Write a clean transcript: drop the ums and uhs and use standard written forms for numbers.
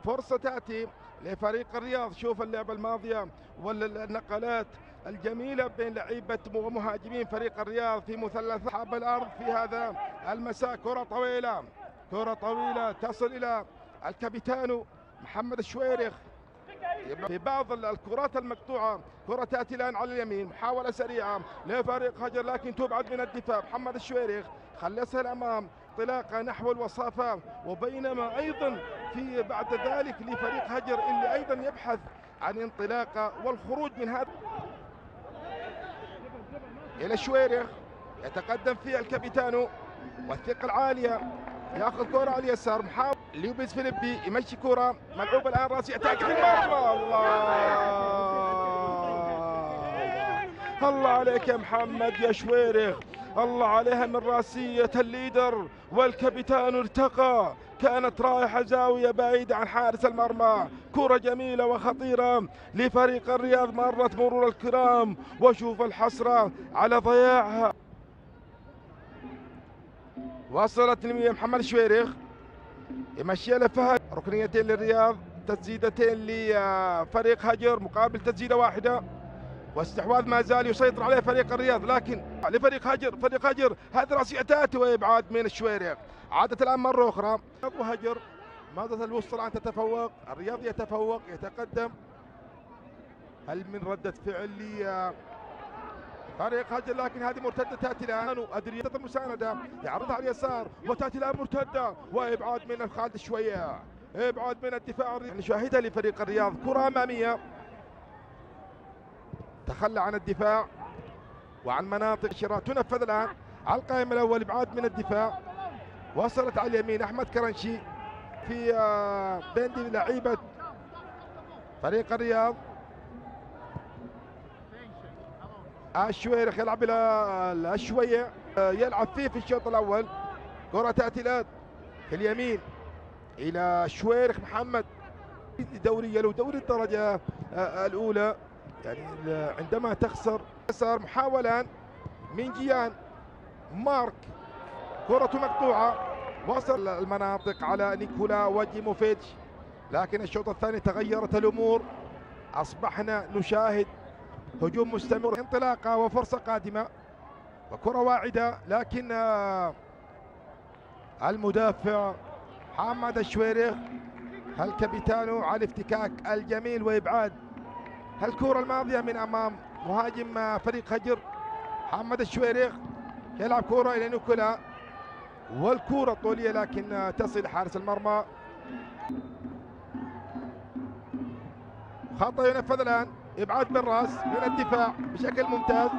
فرصة تأتي لفريق الرياض. شوف اللعبة الماضية والنقلات الجميلة بين لعيبة ومهاجمين فريق الرياض في مثلث أصحاب الأرض في هذا المساء. كرة طويلة، كرة طويلة تصل إلى الكابيتانو محمد الشويرخ. في بعض الكرات المقطوعة كرة تأتي الآن على اليمين، محاولة سريعة لفريق هجر لكن تبعد من الدفاع. محمد الشويرخ خلصها الأمام، انطلاقة نحو الوصافة، وبينما أيضا في بعد ذلك لفريق هجر اللي أيضا يبحث عن انطلاقة والخروج من هذا. إلى الشويرخ يتقدم فيه الكابيتانو والثقة العالية، ياخذ كرة على اليسار، محاول ليوبيس فيليبي يمشي كرة ملعوبة الآن راسية تأتي في المرمى. الله عليك يا محمد يا شويرخ، الله عليها من راسية الليدر والكابيتان ارتقى، كانت رايحة زاوية بعيدة عن حارس المرمى. كرة جميلة وخطيرة لفريق الرياض مرت مرور الكرام، وشوف الحسرة على ضياعها. وصلت محمد الشويرخ يمشيها لفهد، ركنيتين للرياض، تسديدتين لفريق هجر مقابل تسديدة واحدة، واستحواذ ما زال يسيطر عليه فريق الرياض، لكن لفريق هجر، فريق هجر هذه راسية تأتي وإبعاد من الشويرخ. عادت الآن مرة أخرى وهجر ما زالت الوسط الآن تتفوق، الرياض يتفوق يتقدم. هل من ردة فعل فريق هجر؟ لكن هذه مرتدة تأتي الآن، أدرية المساندة يعرضها على اليسار وتأتي الآن مرتدة وإبعاد من خالد شوية، إبعاد من الدفاع. نشاهدها لفريق الرياض، كرة أمامية تخلى عن الدفاع وعن مناطق الشراء، تنفذ الآن على القائم الأول، إبعاد من الدفاع. وصلت على اليمين أحمد كرنشي في بين لعيبة فريق الرياض. الشويرخ يلعب إلى الشوية، يلعب فيه في الشوط الأول. كرة تأتي الآن في اليمين إلى الشويرخ محمد. دوري لو دوري الدرجة الأولى يعني عندما تخسر. صار محاولة من جيان مارك، كرة مقطوعة، وصل المناطق على نيكولا وجيموفيتش، لكن الشوط الثاني تغيرت الأمور، أصبحنا نشاهد هجوم مستمر، انطلاقة وفرصة قادمة وكرة واعدة، لكن المدافع محمد الشويرخ الكابيتانو على الافتكاك الجميل وإبعاد الكرة الماضية من أمام مهاجم فريق هجر. محمد الشويرخ يلعب كرة إلى نيكولا والكرة طولية لكن تصل حارس المرمى. خطأ ينفذ الآن، إبعاد بالراس من الدفاع بشكل ممتاز.